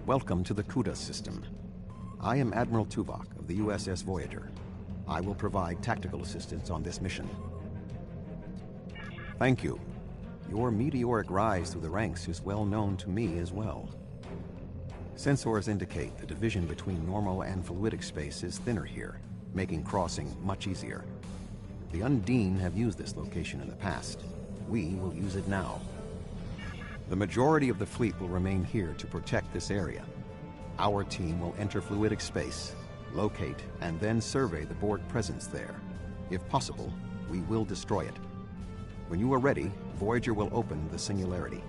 Welcome to the Kuda system. I am Admiral Tuvok of the USS Voyager. I will provide tactical assistance on this mission. Thank you. Your meteoric rise through the ranks is well known to me as well. Sensors indicate the division between normal and fluidic space is thinner here, making crossing much easier. The Undine have used this location in the past. We will use it now. The majority of the fleet will remain here to protect this area. Our team will enter fluidic space, locate, and then survey the Borg presence there. If possible, we will destroy it. When you are ready, Voyager will open the singularity.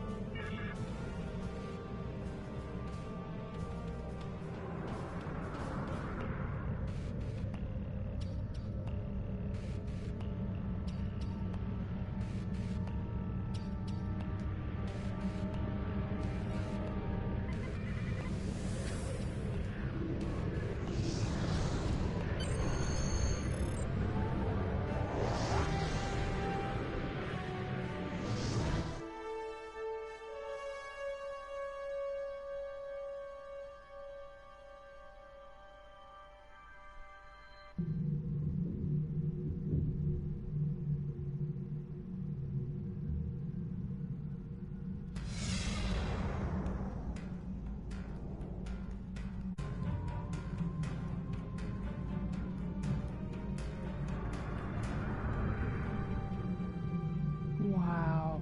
Wow.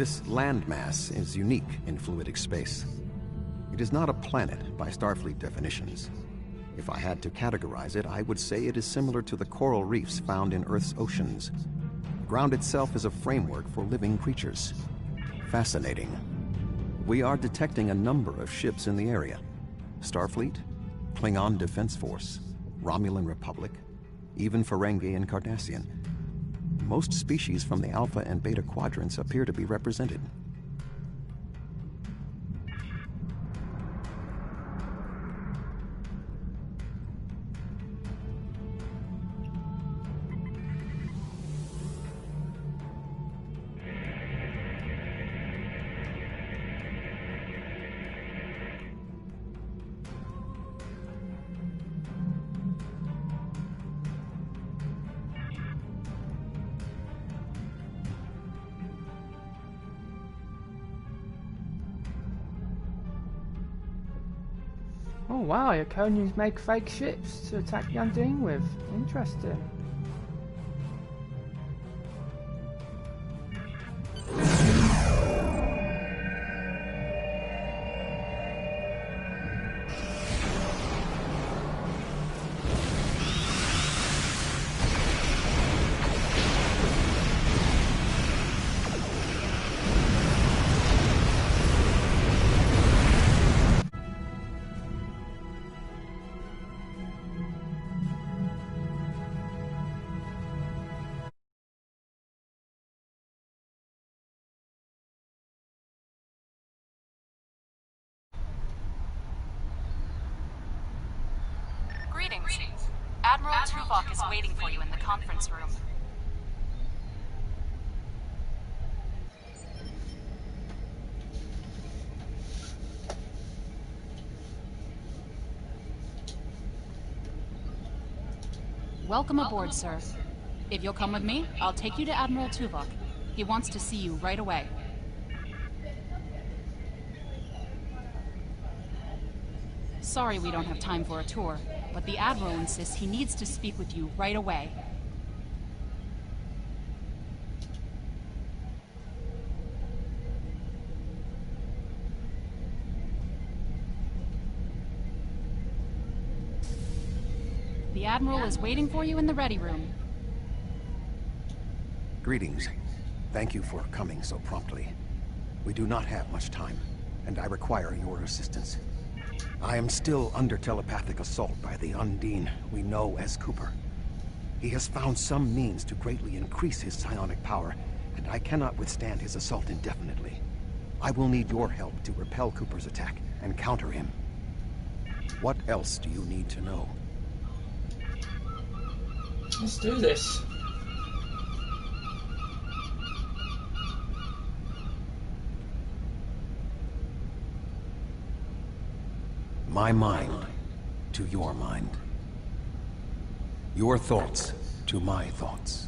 This landmass is unique in fluidic space. It is not a planet by Starfleet definitions. If I had to categorize it, I would say it is similar to the coral reefs found in Earth's oceans. The ground itself is a framework for living creatures. Fascinating. We are detecting a number of ships in the area. Starfleet, Klingon Defense Force, Romulan Republic, even Ferengi and Cardassian. Most species from the Alpha and Beta quadrants appear to be represented. Oh wow, Iconians make fake ships to attack the Undine with. Interesting. Greetings. Admiral Tuvok is waiting for you in the conference room. Welcome aboard, sir. If you'll come with me, I'll take you to Admiral Tuvok. He wants to see you right away. Sorry we don't have time for a tour, but the Admiral insists he needs to speak with you right away. The Admiral is waiting for you in the ready room. Greetings. Thank you for coming so promptly. We do not have much time, and I require your assistance. I am still under telepathic assault by the Undine we know as Cooper. He has found some means to greatly increase his psionic power, and I cannot withstand his assault indefinitely. I will need your help to repel Cooper's attack and counter him. What else do you need to know? Let's do this. My mind to your mind. Your thoughts to my thoughts.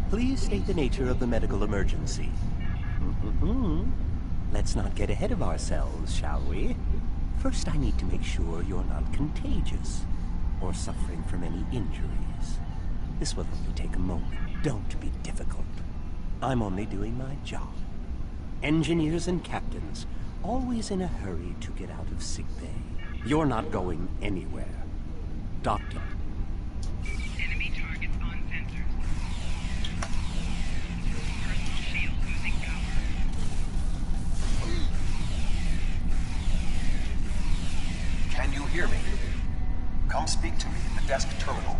Please state the nature of the medical emergency. Let's not get ahead of ourselves, shall we? First, I need to make sure you're not contagious or suffering from any injuries. This will only take a moment. Don't be difficult. I'm only doing my job. Engineers and captains, always in a hurry to get out of sickbay. You're not going anywhere. Doctor. Enemy targets on sensors. Personal shield losing power. Can you hear me? Come speak to me in the desk terminal.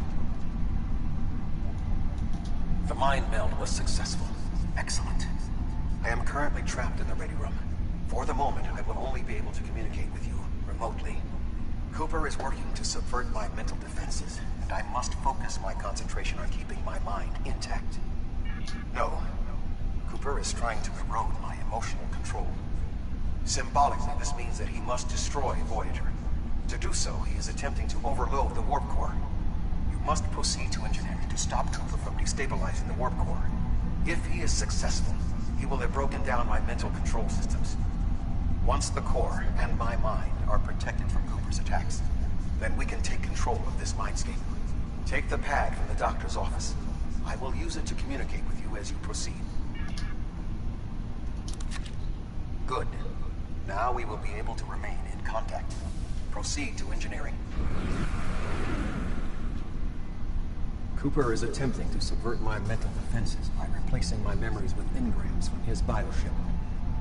The mind meld was successful. Excellent. I am currently trapped in the ready room. For the moment, I will only be able to communicate with you remotely. Cooper is working to subvert my mental defenses, and I must focus my concentration on keeping my mind intact. No. Cooper is trying to erode my emotional control. Symbolically, this means that he must destroy Voyager. To do so, he is attempting to overload the warp core. You must proceed to engineering to stop Cooper from destabilizing the warp core. If he is successful, he will have broken down my mental control systems. Once the core and my mind are protected from Cooper's attacks, then we can take control of this Mindscape. Take the pad from the doctor's office. I will use it to communicate with you as you proceed. Good. Now we will be able to remain in contact. Proceed to engineering. Cooper is attempting to subvert my mental defenses by replacing my memories with engrams from his bioship.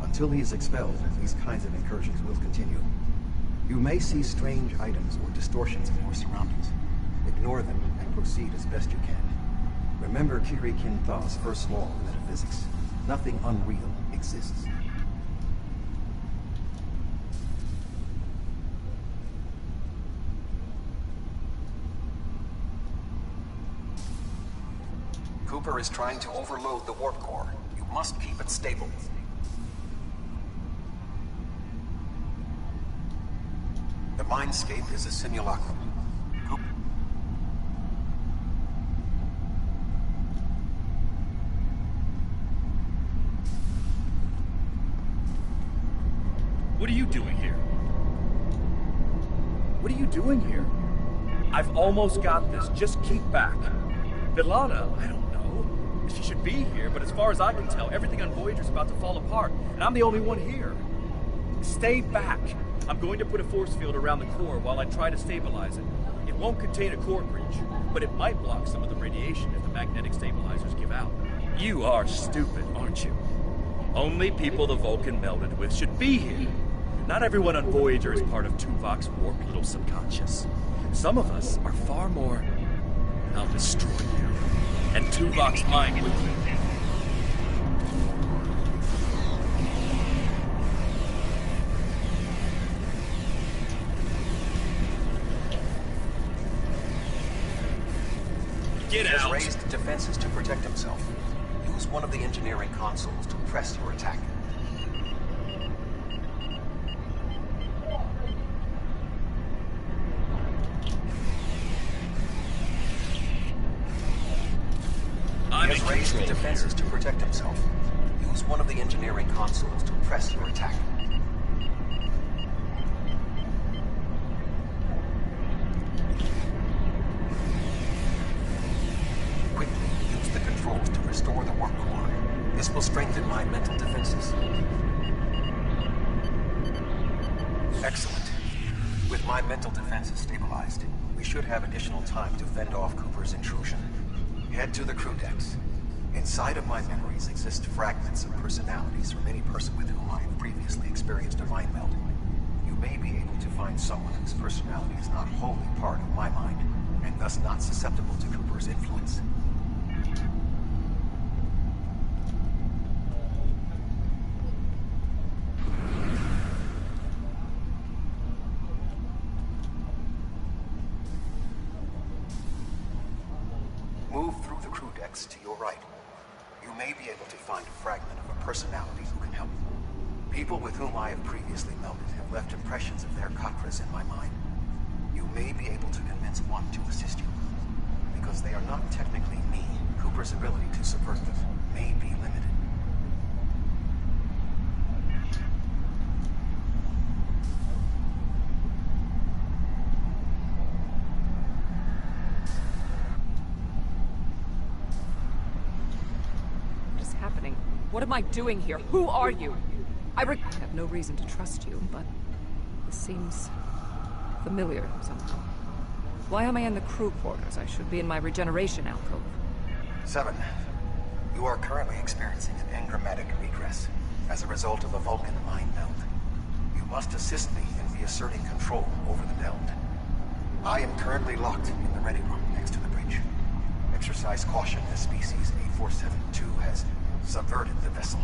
Until he is expelled, these kinds of incursions will continue. You may see strange items or distortions in your surroundings. Ignore them and proceed as best you can. Remember Kiri Kintha's first law of metaphysics. Nothing unreal exists. Cooper is trying to overload the warp core. You must keep it stable. The Mindscape is a simulacrum. What are you doing here? What are you doing here? I've almost got this. Just keep back. Vilana, I don't know. She should be here, but as far as I can tell, everything on Voyager's about to fall apart, and I'm the only one here. Stay back. I'm going to put a force field around the core while I try to stabilize it. It won't contain a core breach, but it might block some of the radiation if the magnetic stabilizers give out. You are stupid, aren't you? Only people the Vulcan melded with should be here. Not everyone on Voyager is part of Tuvok's warped little subconscious. Some of us are far more... I'll destroy you. And Tuvok's mind with you. Get out! He has raised defenses to protect himself. Use one of the engineering consoles to press your attack. He has raised defenses to protect himself. Use one of the engineering consoles to press your attack. Quickly use the controls to restore the warp core. This will strengthen my mental defenses. Excellent. With my mental defenses stabilized, we should have additional time to fend off Cooper's intrusion. Head to the crew decks. Inside of my memories exist fragments of personalities from any person with whom I have previously experienced a mind meld. You may be able to find someone whose personality is not wholly part of my mind, and thus not susceptible to Cooper's influence. Move through the crew decks to your right. You may be able to find a fragment of a personality who can help. People with whom I have previously melded have left impressions of their Katras in my mind. You may be able to convince one to assist you. Because they are not technically me, Cooper's ability to subvert them may be limited. What am I doing here? Who are you? I have no reason to trust you, but this seems familiar somehow. Why am I in the crew quarters? I should be in my regeneration alcove. 7. You are currently experiencing an engrammatic regress as a result of a Vulcan mind meld. You must assist me in reasserting control over the meld. I am currently locked in the ready room next to the bridge. Exercise caution as species 8472 has subverted the vessel.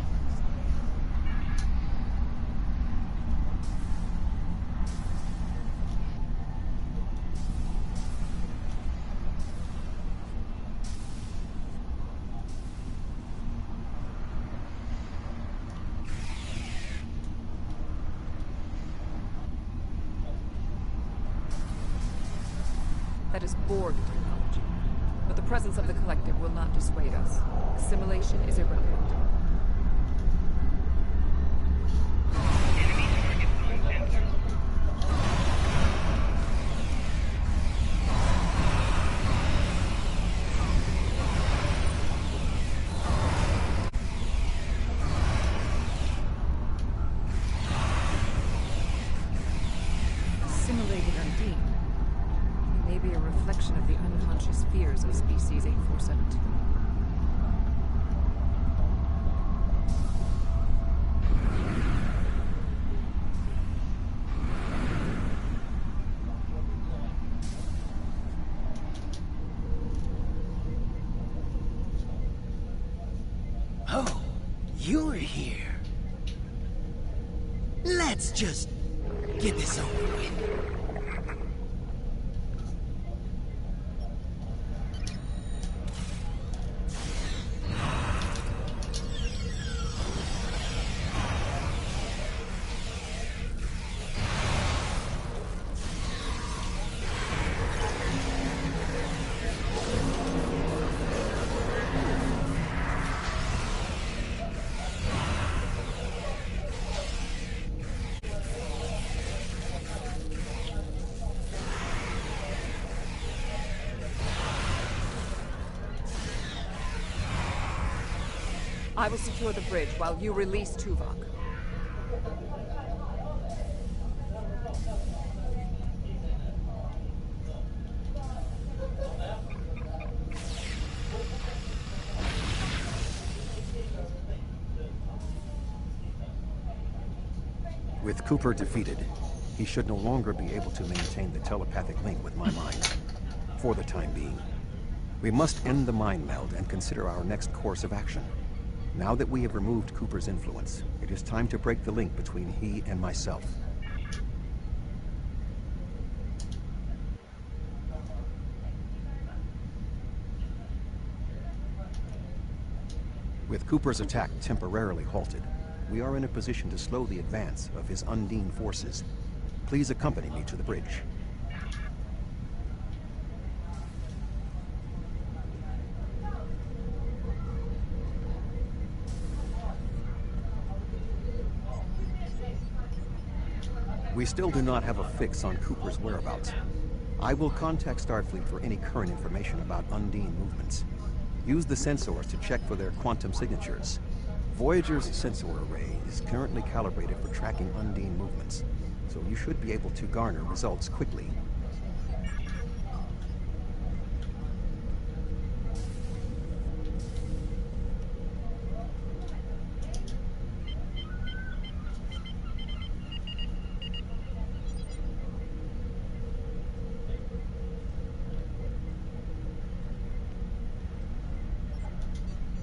That is Borg technology. But the presence of the Collective will not dissuade us. Assimilation is irrelevant. Enemy targets on sensor. Assimilated members of species 8472. Oh, you're here. Let's just get this over with. I will secure the bridge while you release Tuvok. With Cooper defeated, he should no longer be able to maintain the telepathic link with my mind, for the time being. We must end the mind meld and consider our next course of action. Now that we have removed Cooper's influence, it is time to break the link between he and myself. With Cooper's attack temporarily halted, we are in a position to slow the advance of his Undine forces. Please accompany me to the bridge. We still do not have a fix on Cooper's whereabouts. I will contact Starfleet for any current information about Undine movements. Use the sensors to check for their quantum signatures. Voyager's sensor array is currently calibrated for tracking Undine movements, so you should be able to garner results quickly.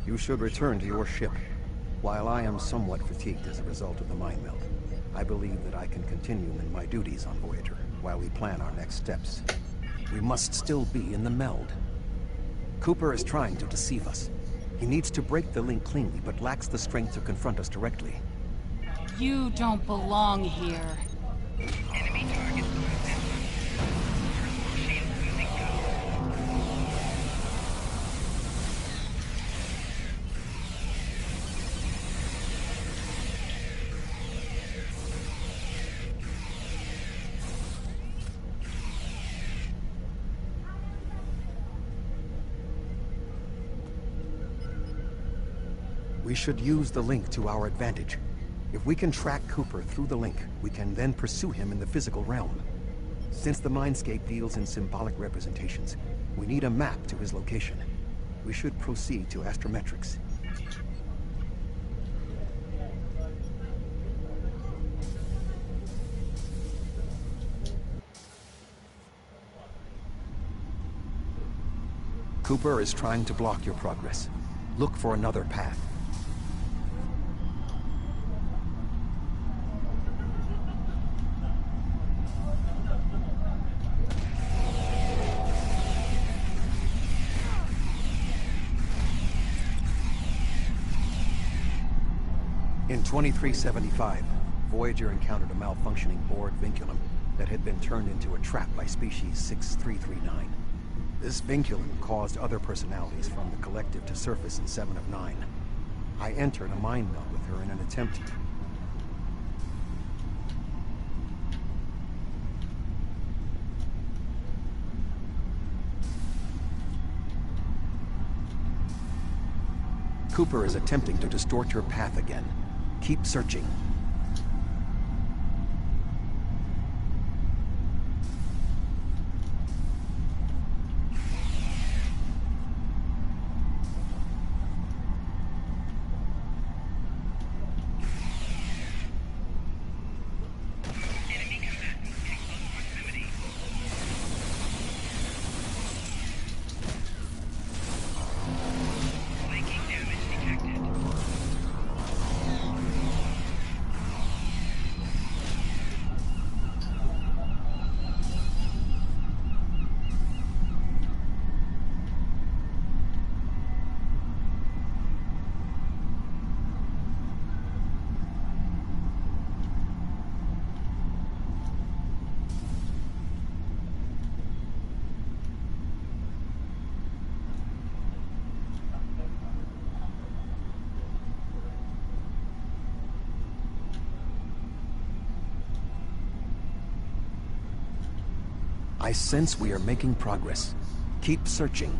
You should return to your ship. While I am somewhat fatigued as a result of the mind meld, I believe that I can continue in my duties on Voyager while we plan our next steps. We must still be in the meld. Cooper is trying to deceive us. He needs to break the link cleanly, but lacks the strength to confront us directly. You don't belong here. Enemy target identified. Machine losing power. We should use the link to our advantage. If we can track Cooper through the link, we can then pursue him in the physical realm. Since the Mindscape deals in symbolic representations, we need a map to his location. We should proceed to astrometrics. Cooper is trying to block your progress. Look for another path. In 2375, Voyager encountered a malfunctioning Borg vinculum that had been turned into a trap by species 6339. This vinculum caused other personalities from the collective to surface in 7 of 9. I entered a mind meld with her in an attempt to... Cooper is attempting to distort your path again. Keep searching. I sense we are making progress. Keep searching.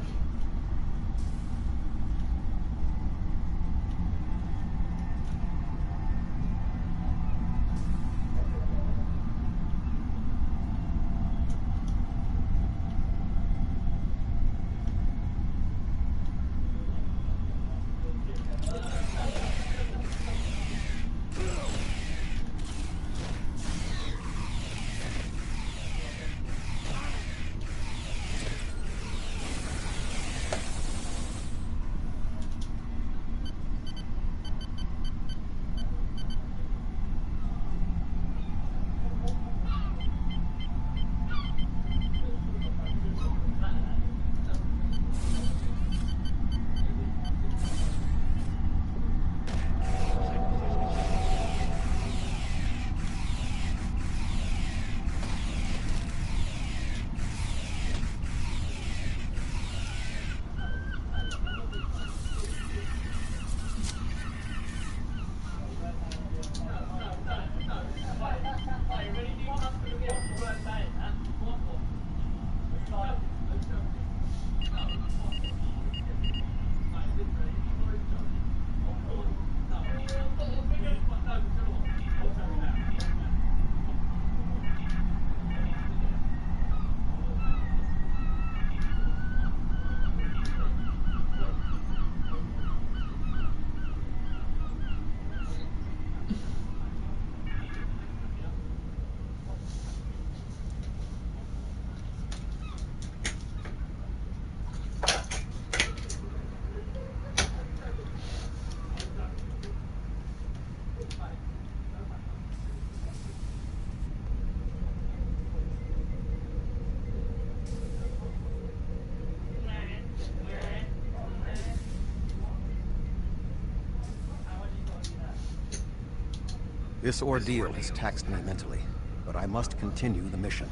This ordeal has taxed me mentally, but I must continue the mission.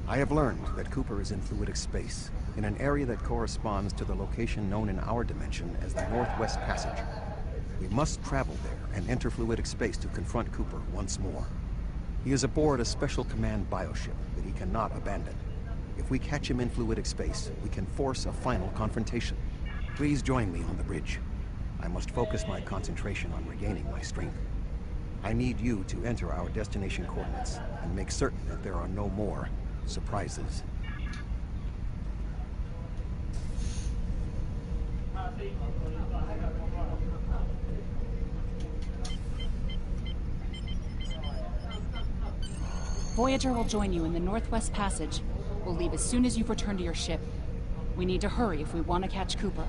I have learned that Cooper is in fluidic space, in an area that corresponds to the location known in our dimension as the Northwest Passage. We must travel there and enter fluidic space to confront Cooper once more. He is aboard a special command bioship that he cannot abandon. If we catch him in fluidic space, we can force a final confrontation. Please join me on the bridge. I must focus my concentration on regaining my strength. I need you to enter our destination coordinates and make certain that there are no more surprises. Voyager will join you in the Northwest Passage. We'll leave as soon as you've returned to your ship. We need to hurry if we want to catch Cooper.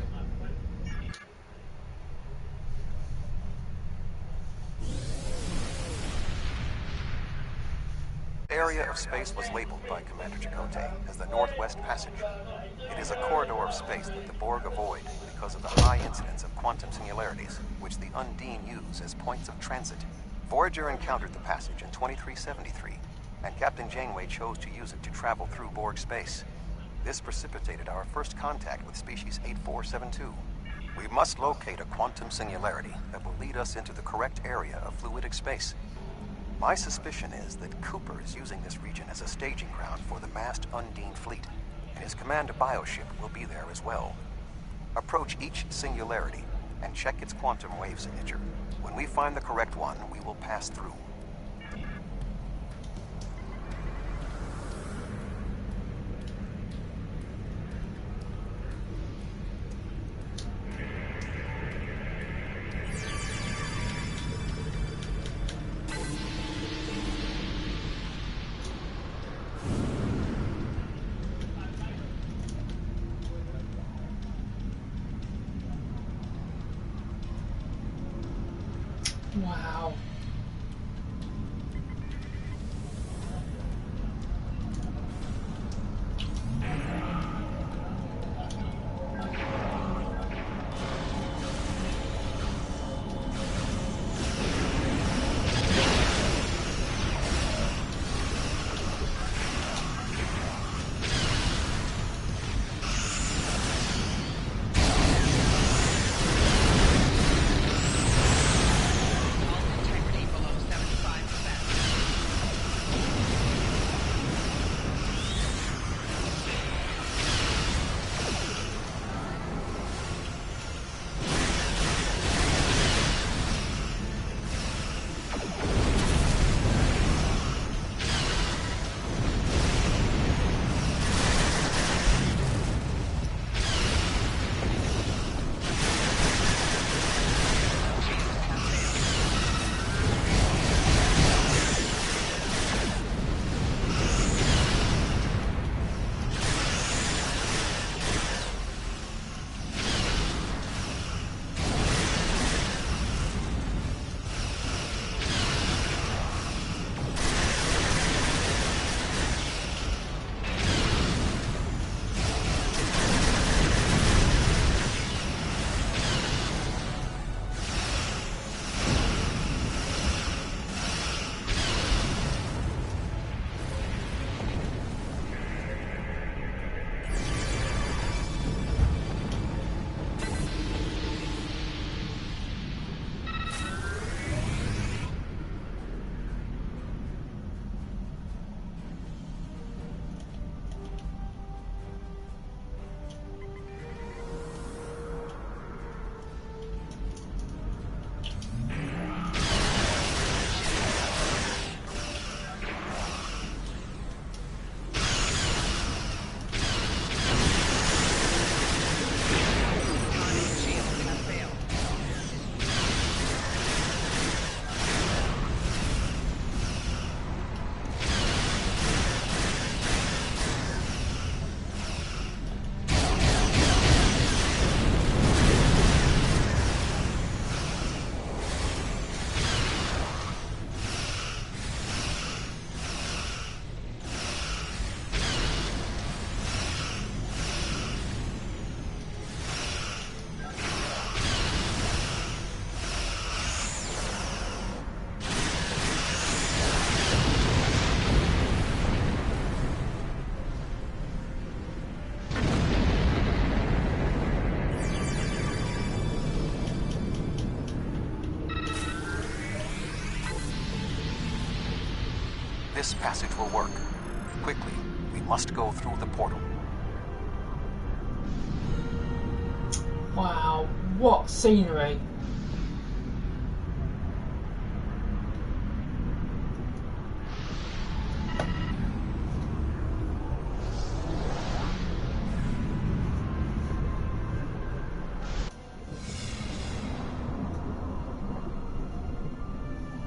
Area of space was labeled by Commander Chakotay as the Northwest Passage. It is a corridor of space that the Borg avoid because of the high incidence of quantum singularities, which the Undine use as points of transit. Voyager encountered the passage in 2373, and Captain Janeway chose to use it to travel through Borg space. This precipitated our first contact with species 8472. We must locate a quantum singularity that will lead us into the correct area of fluidic space. My suspicion is that Cooper is using this region as a staging ground for the massed Undine fleet, and his command bioship will be there as well. Approach each singularity and check its quantum wave signature. When we find the correct one, we will pass through. Wow. Integrity This passage will work. Quickly, we must go through the portal. Wow, what scenery.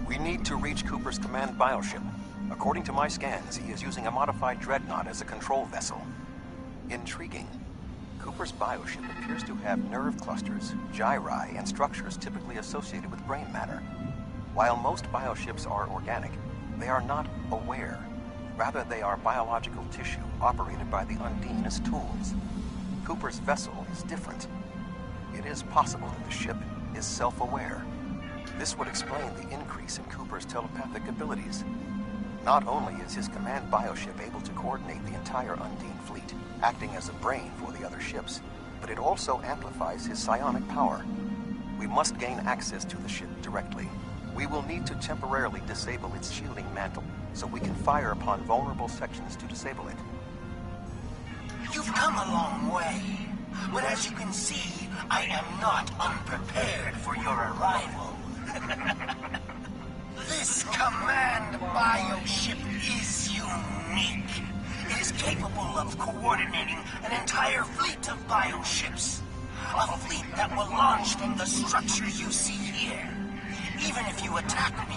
We need to reach Cooper's command bioship. According to my scans, he is using a modified dreadnought as a control vessel. Intriguing. Cooper's bioship appears to have nerve clusters, gyri, and structures typically associated with brain matter. While most bioships are organic, they are not aware. Rather, they are biological tissue operated by the Undine as tools. Cooper's vessel is different. It is possible that the ship is self-aware. This would explain the increase in Cooper's telepathic abilities. Not only is his command bioship able to coordinate the entire Undine fleet, acting as a brain for the other ships, but it also amplifies his psionic power. We must gain access to the ship directly. We will need to temporarily disable its shielding mantle, so we can fire upon vulnerable sections to disable it. You've come a long way, but as you can see, I am not unprepared for your arrival. This command bioship is unique. It is capable of coordinating an entire fleet of bioships. A fleet that will launch from the structures you see here. Even if you attack me,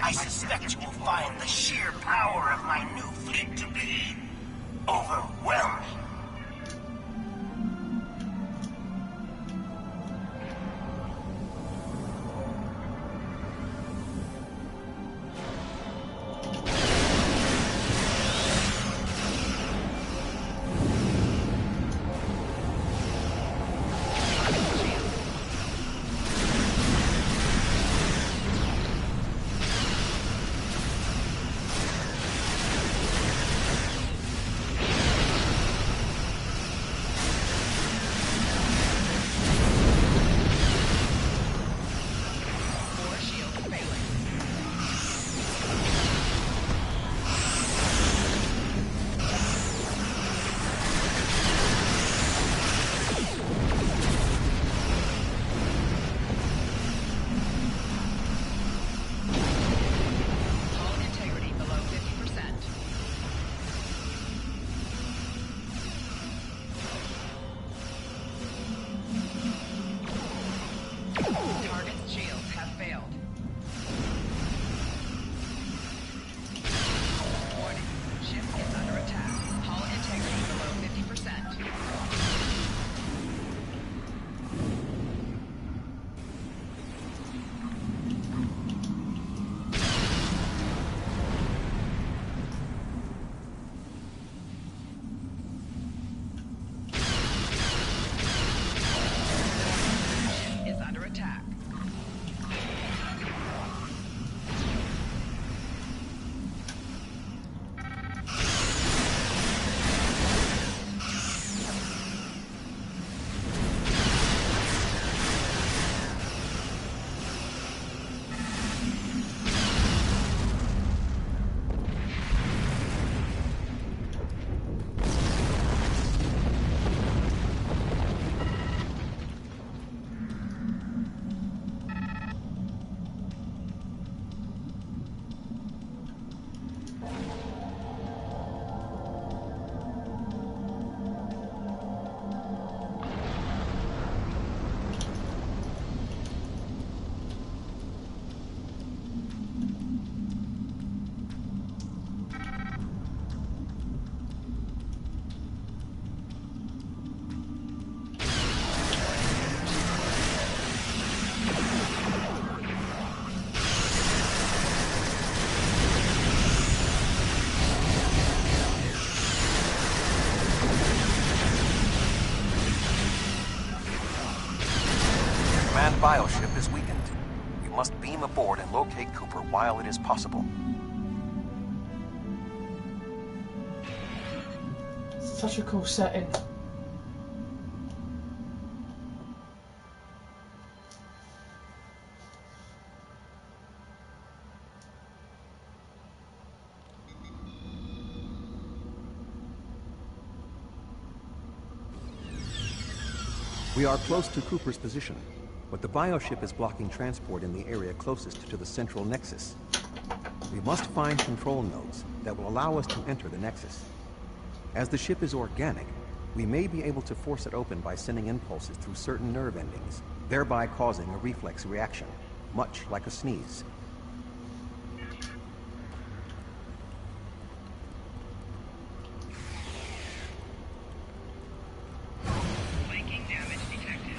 I suspect you will find the sheer power of my new fleet to be overwhelming. Command bioship is weakened. We must beam aboard and locate Cooper while it is possible. Such a cool setting. We are close to Cooper's position, but the bioship is blocking transport in the area closest to the central nexus. We must find control nodes that will allow us to enter the nexus. As the ship is organic, we may be able to force it open by sending impulses through certain nerve endings, thereby causing a reflex reaction, much like a sneeze. Flanking damage detected.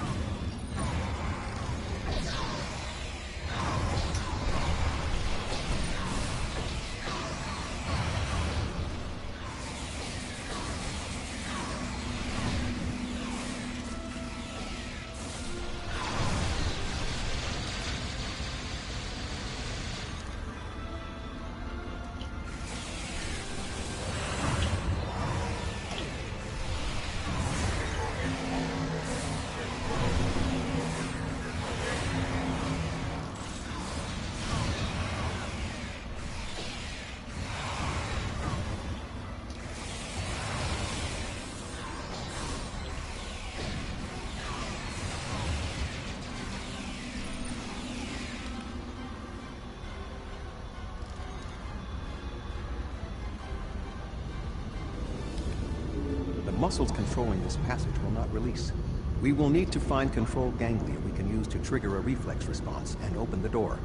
The muscles controlling this passage will not release. We will need to find control ganglia we can use to trigger a reflex response and open the door.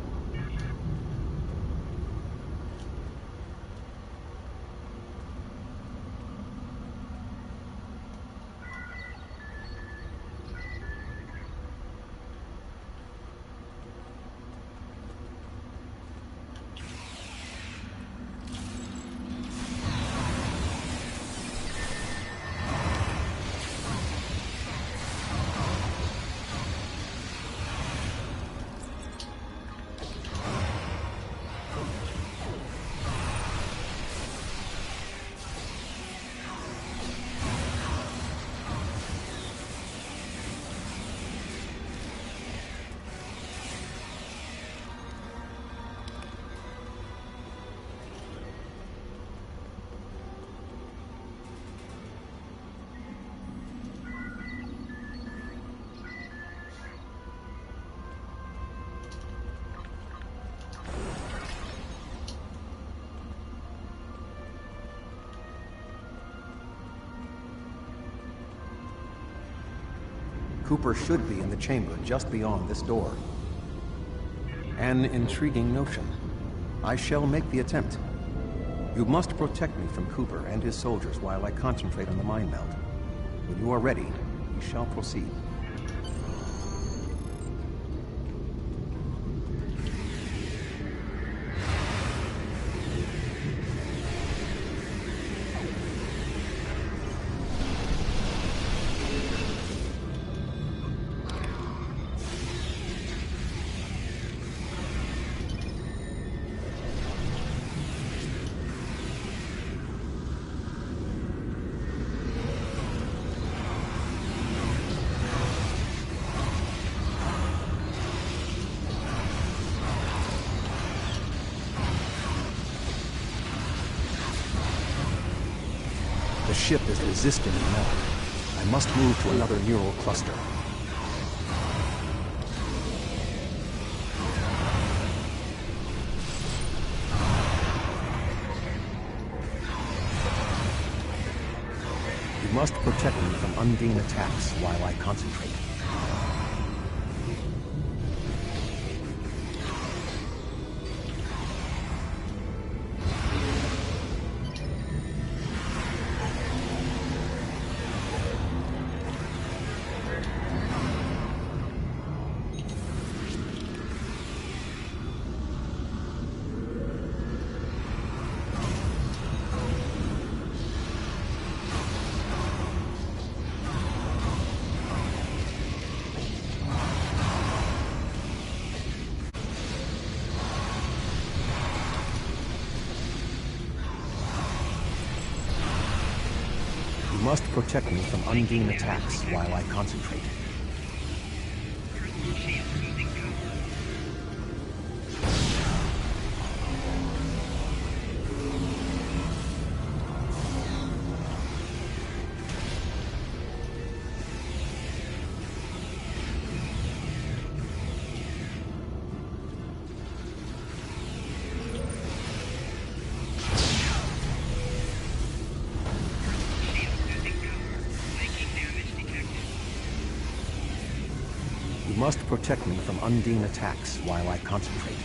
Cooper should be in the chamber just beyond this door. An intriguing notion. I shall make the attempt. You must protect me from Cooper and his soldiers while I concentrate on the mind meld. When you are ready, we shall proceed. The ship is resisting the meld. I must move to another neural cluster. You must protect me from Undine attacks while I concentrate. You must protect me from Undine attacks while I concentrate. Personal shield losing power. must protect me from Undine attacks while I concentrate.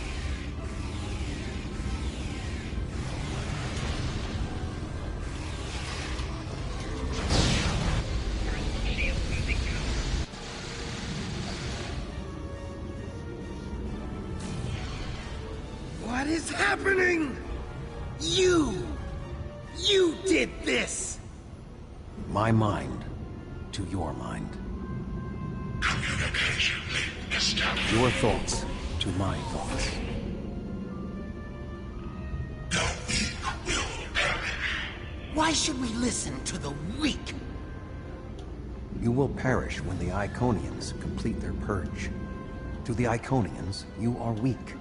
What is happening? You did this! My mind to your mind. Communication link established. Your thoughts to my thoughts. The weak will perish. Why should we listen to the weak? You will perish when the Iconians complete their purge. To the Iconians, you are weak.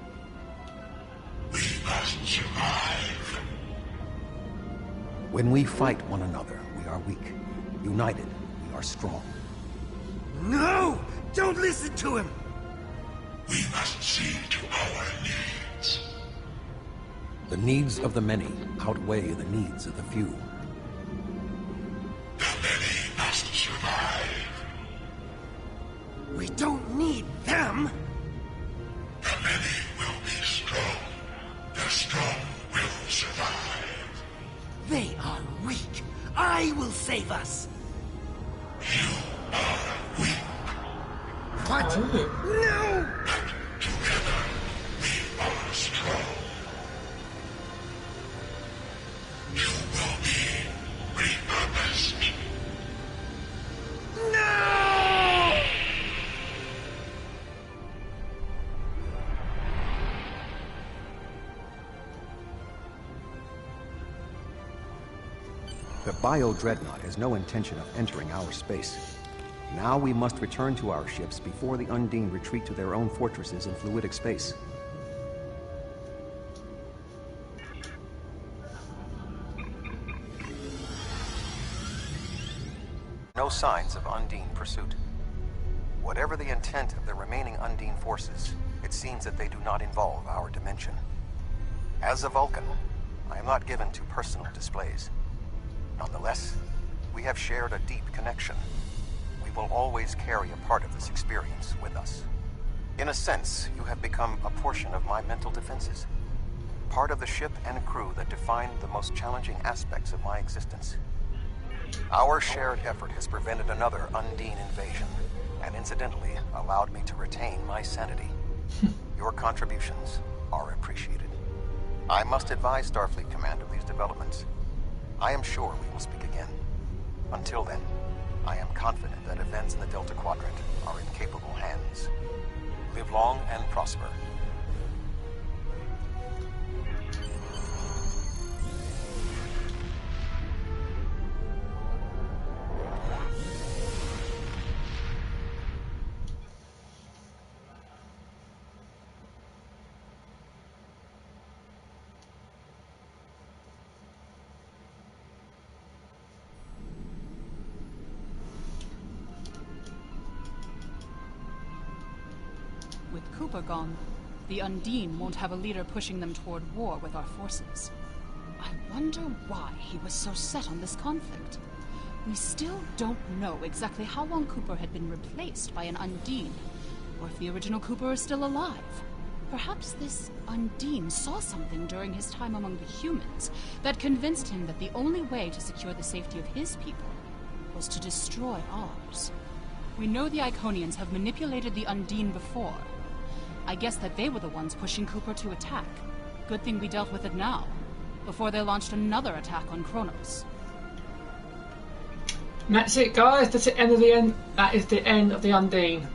We must survive. When we fight one another, we are weak. United, we are strong. No! Don't listen to him! We must see to our needs. The needs of the many outweigh the needs of the few. The many must survive. We don't need them! The many will be strong. The strong will survive. They are weak. I will save us. You are weak. What? No! Together, we are strong. You will be repurposed. No! The Bio-Dreadnought has no intention of entering our space. Now we must return to our ships before the Undine retreat to their own fortresses in fluidic space. No signs of Undine pursuit. Whatever the intent of the remaining Undine forces, it seems that they do not involve our dimension. As a Vulcan, I am not given to personal displays. Nonetheless, we have shared a deep connection. We will always carry a part of this experience with us. In a sense, you have become a portion of my mental defenses. Part of the ship and crew that define the most challenging aspects of my existence. Our shared effort has prevented another Undine invasion, and incidentally allowed me to retain my sanity. Your contributions are appreciated. I must advise Starfleet Command of these developments. I am sure we will speak again. Until then, I am confident that events in the Delta Quadrant are in capable hands. Live long and prosper. With Cooper gone, the Undine won't have a leader pushing them toward war with our forces. I wonder why he was so set on this conflict. We still don't know exactly how long Cooper had been replaced by an Undine, or if the original Cooper is still alive. Perhaps this Undine saw something during his time among the humans that convinced him that the only way to secure the safety of his people was to destroy ours. We know the Iconians have manipulated the Undine before. I guess that they were the ones pushing Cooper to attack. Good thing we dealt with it now, before they launched another attack on Kronos. And that's it, guys. That's the end of the end. That is the end of the Undine.